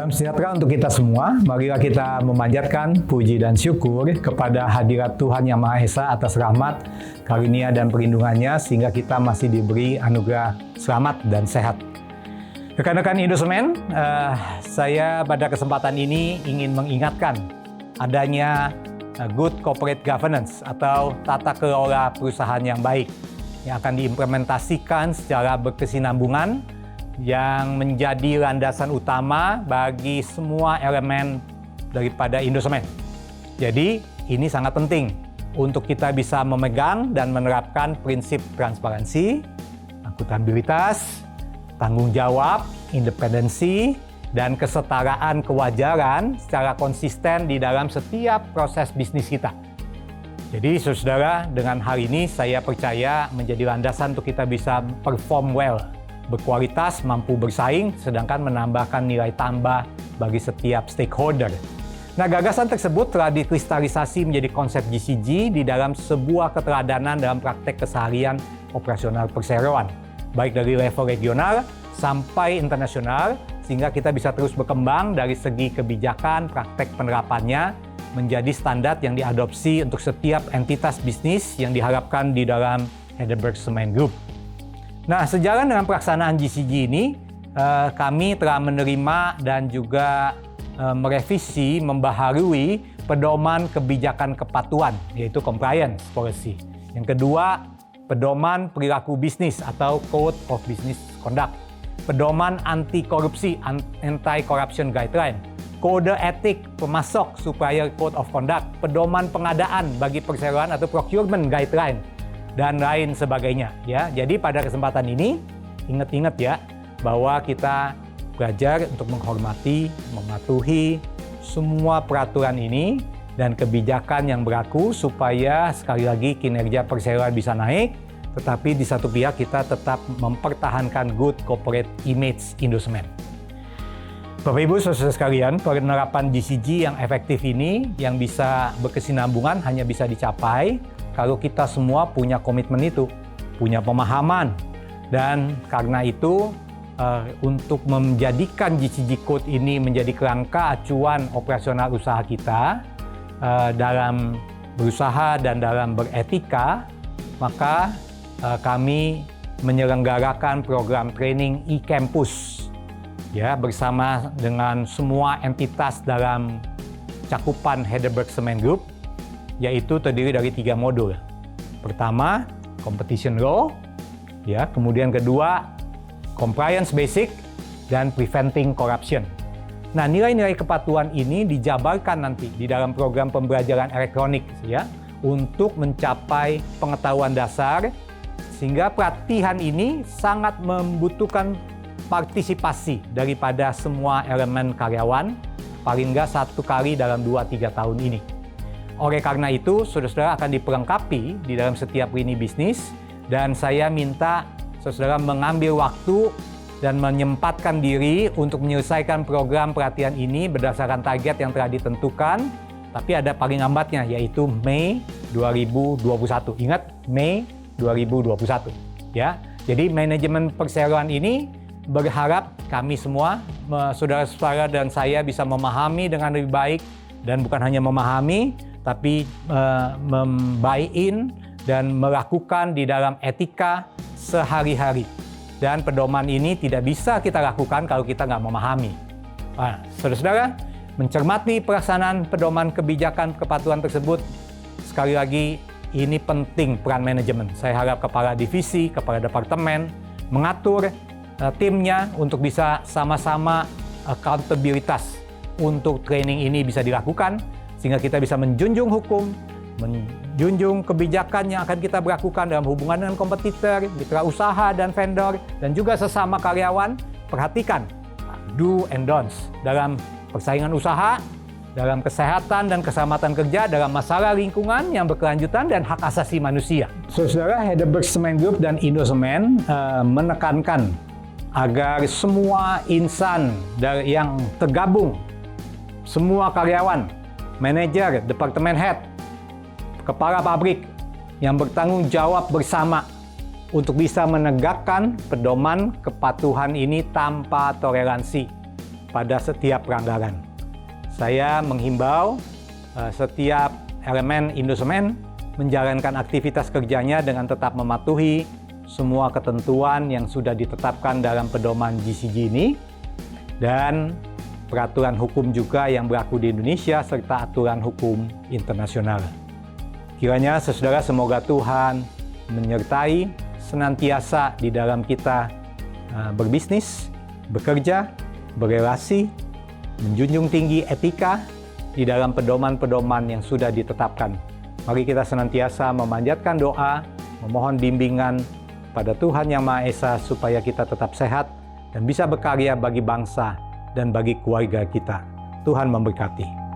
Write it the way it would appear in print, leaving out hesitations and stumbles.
Salam sejahtera untuk kita semua. Marilah kita memanjatkan puji dan syukur kepada hadirat Tuhan Yang Maha Esa atas rahmat, karunia dan perlindungannya sehingga kita masih diberi anugerah selamat dan sehat. Rekan-rekan Indosemen, saya pada kesempatan ini ingin mengingatkan adanya good corporate governance atau tata kelola perusahaan yang baik yang akan diimplementasikan secara berkesinambungan yang menjadi landasan utama bagi semua elemen daripada Indosemen. Jadi ini sangat penting untuk kita bisa memegang dan menerapkan prinsip transparansi, akuntabilitas, tanggung jawab, independensi, dan kesetaraan kewajaran secara konsisten di dalam setiap proses bisnis kita. Jadi saudara, dengan hal ini saya percaya menjadi landasan untuk kita bisa perform well, berkualitas, mampu bersaing, sedangkan menambahkan nilai tambah bagi setiap stakeholder. Nah, gagasan tersebut telah dikristalisasi menjadi konsep GCG di dalam sebuah keteladanan dalam praktek keseharian operasional perseroan, baik dari level regional sampai internasional, sehingga kita bisa terus berkembang dari segi kebijakan, praktek penerapannya, menjadi standar yang diadopsi untuk setiap entitas bisnis yang diharapkan di dalam Heidelberg Cement Group. Nah, sejalan dengan pelaksanaan GCG ini, kami telah menerima dan juga merevisi, membaharui pedoman kebijakan kepatuhan, yaitu compliance policy. Yang kedua, pedoman perilaku bisnis atau Code of Business Conduct. Pedoman anti korupsi, anti-corruption guideline. Kode etik pemasok, supplier code of conduct. Pedoman pengadaan bagi perseroan atau procurement guideline, dan lain sebagainya. Ya, jadi pada kesempatan ini ingat-ingat ya bahwa kita belajar untuk menghormati, mematuhi semua peraturan ini dan kebijakan yang berlaku supaya sekali lagi kinerja perseroan bisa naik, tetapi di satu pihak kita tetap mempertahankan good corporate image Indosemen. Bapak Ibu saudara sekalian, penerapan GCG yang efektif ini yang bisa berkesinambungan hanya bisa dicapai kalau kita semua punya komitmen itu, punya pemahaman. Dan karena itu, untuk menjadikan GCG Code ini menjadi kerangka acuan operasional usaha kita dalam berusaha dan dalam beretika, maka kami menyelenggarakan program training e-campus ya, bersama dengan semua entitas dalam cakupan Heidelberg Cement Group, yaitu terdiri dari 3 modul. Pertama, competition law, ya, kemudian kedua, compliance basic, dan preventing corruption. Nah, nilai-nilai kepatuhan ini dijabarkan nanti di dalam program pembelajaran elektronik, ya, untuk mencapai pengetahuan dasar, sehingga pelatihan ini sangat membutuhkan partisipasi daripada semua elemen karyawan, paling nggak 1 kali dalam 2-3 tahun ini. Oleh karena itu, saudara-saudara akan diperlengkapi di dalam setiap lini bisnis, dan saya minta saudara mengambil waktu dan menyempatkan diri untuk menyelesaikan program pelatihan ini berdasarkan target yang telah ditentukan, tapi ada paling lambatnya, yaitu Mei 2021. Ingat, Mei 2021. Ya, jadi manajemen perseroan ini berharap kami semua, saudara-saudara dan saya, bisa memahami dengan lebih baik, dan bukan hanya memahami, tapi membuy-in dan melakukan di dalam etika sehari-hari. Dan pedoman ini tidak bisa kita lakukan kalau kita nggak memahami. Nah, saudara-saudara, mencermati pelaksanaan pedoman kebijakan kepatuhan tersebut, sekali lagi, ini penting peran manajemen. Saya harap kepala divisi, kepala departemen, mengatur timnya untuk bisa sama-sama accountabilitas untuk training ini bisa dilakukan, sehingga kita bisa menjunjung hukum, menjunjung kebijakan yang akan kita berlakukan dalam hubungan dengan kompetitor, mitra usaha dan vendor, dan juga sesama karyawan. Perhatikan do and don'ts dalam persaingan usaha, dalam kesehatan dan keselamatan kerja, dalam masalah lingkungan yang berkelanjutan, dan hak asasi manusia. Saudara, Heidelberg Cement Group dan Indosemen menekankan agar semua insan yang tergabung, semua karyawan, manajer, departemen head, kepala pabrik yang bertanggung jawab bersama untuk bisa menegakkan pedoman kepatuhan ini tanpa toleransi pada setiap pelanggaran. Saya menghimbau setiap elemen Indosemen menjalankan aktivitas kerjanya dengan tetap mematuhi semua ketentuan yang sudah ditetapkan dalam pedoman GCG ini dan peraturan hukum juga yang berlaku di Indonesia serta aturan hukum internasional. Kiranya saudara, semoga Tuhan menyertai senantiasa di dalam kita berbisnis, bekerja, berelasi, menjunjung tinggi etika di dalam pedoman-pedoman yang sudah ditetapkan. Mari kita senantiasa memanjatkan doa, memohon bimbingan pada Tuhan Yang Maha Esa supaya kita tetap sehat dan bisa berkarya bagi bangsa dan bagi keluarga kita. Tuhan memberkati.